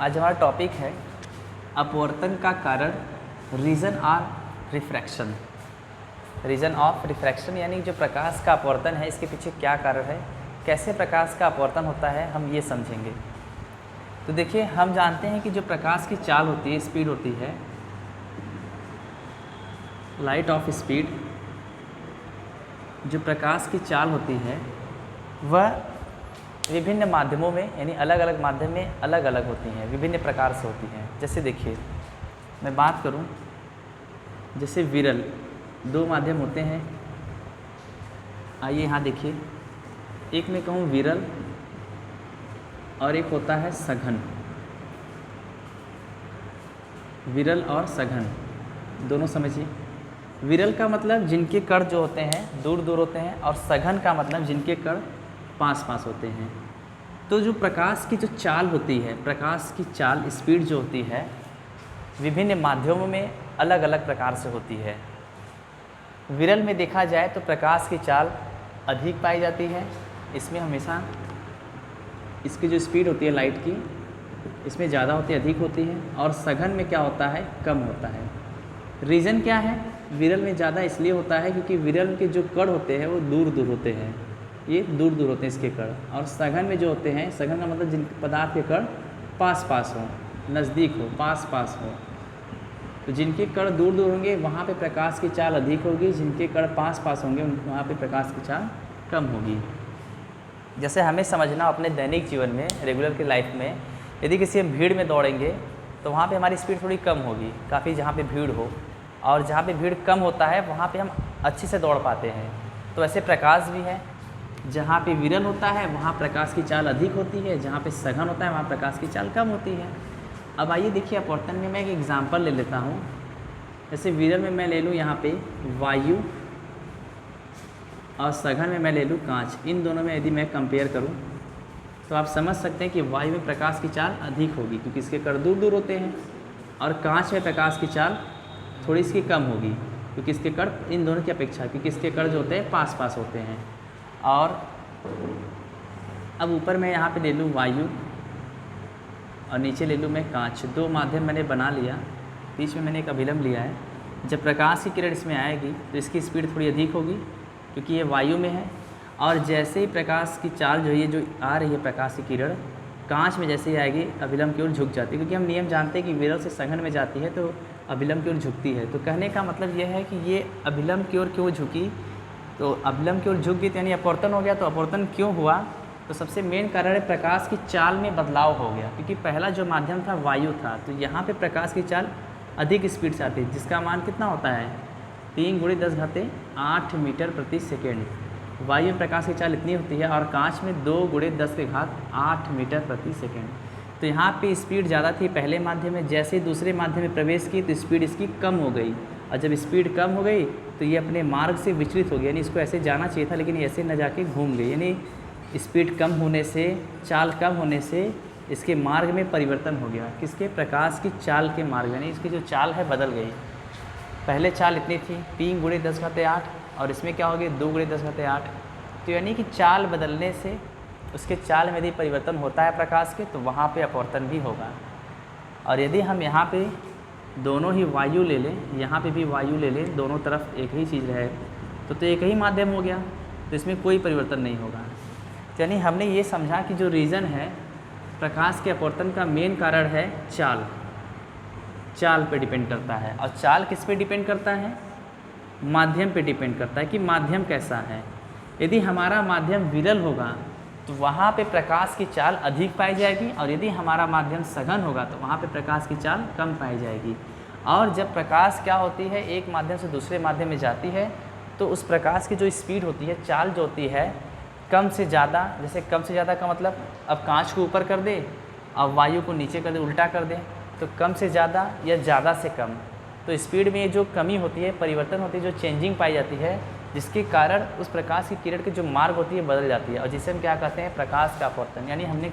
आज हमारा टॉपिक है अपवर्तन का कारण, reason of refraction. Reason of refraction यानी जो प्रकाश का अपवर्तन है, इसके पीछे क्या कारण है, कैसे प्रकाश का अपवर्तन होता है, हम ये समझेंगे। तो देखिए, हम जानते हैं कि जो प्रकाश की चाल होती है, स्पीड होती है, लाइट ऑफ स्पीड, जो प्रकाश की चाल होती है वह विभिन्न माध्यमों में यानी अलग अलग माध्यम में अलग अलग होती हैं, विभिन्न प्रकार से होती हैं। जैसे देखिए, मैं बात करूं, जैसे विरल दो माध्यम होते हैं। आइए यहाँ देखिए, एक में कहूँ विरल और एक होता है सघन। विरल और सघन दोनों समझिए। विरल का मतलब जिनके कण जो होते हैं दूर दूर होते हैं, और सघन का मतलब जिनके कण पास पास होते हैं। तो जो प्रकाश की जो चाल होती है, प्रकाश की चाल स्पीड जो होती है, विभिन्न माध्यमों में अलग अलग प्रकार से होती है। विरल में देखा जाए तो प्रकाश की चाल अधिक पाई जाती है, इसमें हमेशा इसकी जो स्पीड होती है लाइट की, इसमें ज़्यादा होती है, अधिक होती है। और सघन में क्या होता है, कम होता है। रीज़न क्या है, विरल में ज़्यादा इसलिए होता है क्योंकि विरल के जो कण होते हैं वो दूर दूर होते हैं, ये दूर दूर होते हैं इसके कण। और सघन में जो होते हैं, सघन का मतलब जिन पदार्थ के कण पास पास हों, नज़दीक हो, पास पास हो। तो जिनके कण दूर दूर होंगे वहाँ पे प्रकाश की चाल अधिक होगी, जिनके कण पास पास होंगे वहाँ पे प्रकाश की चाल कम होगी। जैसे हमें समझना अपने दैनिक जीवन में, रेगुलर की लाइफ में, यदि किसी हम भीड़ में दौड़ेंगे तो वहाँ पे हमारी स्पीड थोड़ी कम होगी, काफ़ी जहाँ पे भीड़ हो, और जहाँ पे भीड़ कम होता है वहाँ पे हम अच्छे से दौड़ पाते हैं। तो ऐसे प्रकाश भी है, जहाँ पे विरल होता है वहाँ प्रकाश की चाल अधिक होती है, जहाँ पे सघन होता है वहाँ प्रकाश की चाल कम होती है। अब आइए देखिए, अपवर्तन में मैं एक एग्जांपल ले लेता हूँ। जैसे विरल में मैं ले लूँ यहाँ पे वायु, और सघन में मैं ले लूँ कांच। इन दोनों में यदि मैं कंपेयर करूँ तो आप समझ सकते हैं कि वायु में प्रकाश की चाल अधिक होगी क्योंकि इसके कण दूर दूर होते हैं, और कांच में प्रकाश की चाल थोड़ी इसकी कम होगी क्योंकि इसके कण इन दोनों की अपेक्षा, क्योंकि इसके कण जो होते हैं पास पास होते हैं। और अब ऊपर मैं यहाँ पे ले लूँ वायु और नीचे ले लूँ मैं कांच। दो माध्यम मैंने बना लिया, बीच में मैंने एक अभिलंब लिया है। जब प्रकाश की किरण इसमें आएगी तो इसकी स्पीड थोड़ी अधिक होगी क्योंकि ये वायु में है। और जैसे ही प्रकाश की चाल जो ये जो आ रही है प्रकाश की किरण, कांच में जैसे ही आएगी अभिलंब की ओर झुक जाती है, क्योंकि हम नियम जानते हैं कि विरल से सघन में जाती है तो अभिलंब की ओर झुकती है। तो कहने का मतलब यह है कि ये अभिलंब की ओर क्यों झुकी, तो अभिलंब की ओर झुक गई तो यानी अपवर्तन हो गया। तो अपवर्तन क्यों हुआ, तो सबसे मेन कारण है प्रकाश की चाल में बदलाव हो गया, क्योंकि पहला जो माध्यम था वायु था, तो यहाँ पे प्रकाश की चाल अधिक स्पीड से आती है, जिसका मान कितना होता है 3 × 10⁸ मीटर प्रति सेकेंड। वायु में प्रकाश की चाल इतनी होती है, और कांच में 2 × 10⁸ मीटर प्रति सेकेंड। तो यहाँ पे स्पीड ज़्यादा थी पहले माध्यम में, जैसे ही दूसरे माध्यम में प्रवेश की तो स्पीड इसकी कम हो गई, और जब स्पीड कम हो गई तो ये अपने मार्ग से विचलित हो गया, यानी इसको ऐसे जाना चाहिए था लेकिन ऐसे न जाके घूम गई। यानी स्पीड कम होने से, चाल कम होने से इसके मार्ग में परिवर्तन हो गया। किसके, प्रकाश की चाल के मार्ग, यानी इसकी जो चाल है बदल गई। पहले चाल इतनी थी 3 × 10⁸, और इसमें क्या हो गया 2 × 10⁸। तो यानी कि चाल बदलने से उसके चाल में यदि परिवर्तन होता है प्रकाश के, तो वहाँ पे अपवर्तन भी होगा। और यदि हम यहाँ पे दोनों ही वायु ले लें, यहाँ पे भी वायु ले लें, दोनों तरफ एक ही चीज़ रहे, तो एक ही माध्यम हो गया, तो इसमें कोई परिवर्तन नहीं होगा। यानी हमने ये समझा कि जो रीज़न है प्रकाश के अपवर्तन का मेन कारण है चाल। चाल पे डिपेंड करता है, और चाल किस पे डिपेंड करता है, माध्यम पे डिपेंड करता है कि माध्यम कैसा है। यदि हमारा माध्यम विरल होगा तो वहाँ पे प्रकाश की चाल अधिक पाई जाएगी, और यदि हमारा माध्यम सघन होगा तो वहाँ पे प्रकाश की चाल कम पाई जाएगी। और जब प्रकाश क्या होती है, एक माध्यम से दूसरे माध्यम में जाती है, तो उस प्रकाश की जो स्पीड होती है, चाल जो होती है, कम से ज़्यादा, जैसे कम से ज़्यादा का मतलब अब कांच को ऊपर कर दे और वायु को नीचे कर दे, उल्टा कर दे, तो कम से ज़्यादा या ज़्यादा से कम। तो स्पीड में जो कमी होती है, परिवर्तन होती है, जो चेंजिंग पाई जाती है, जिसके कारण उस प्रकाश की किरण की जो मार्ग होती है बदल जाती है, और जिसे हम क्या कहते हैं प्रकाश का अपवर्तन। यानी हमने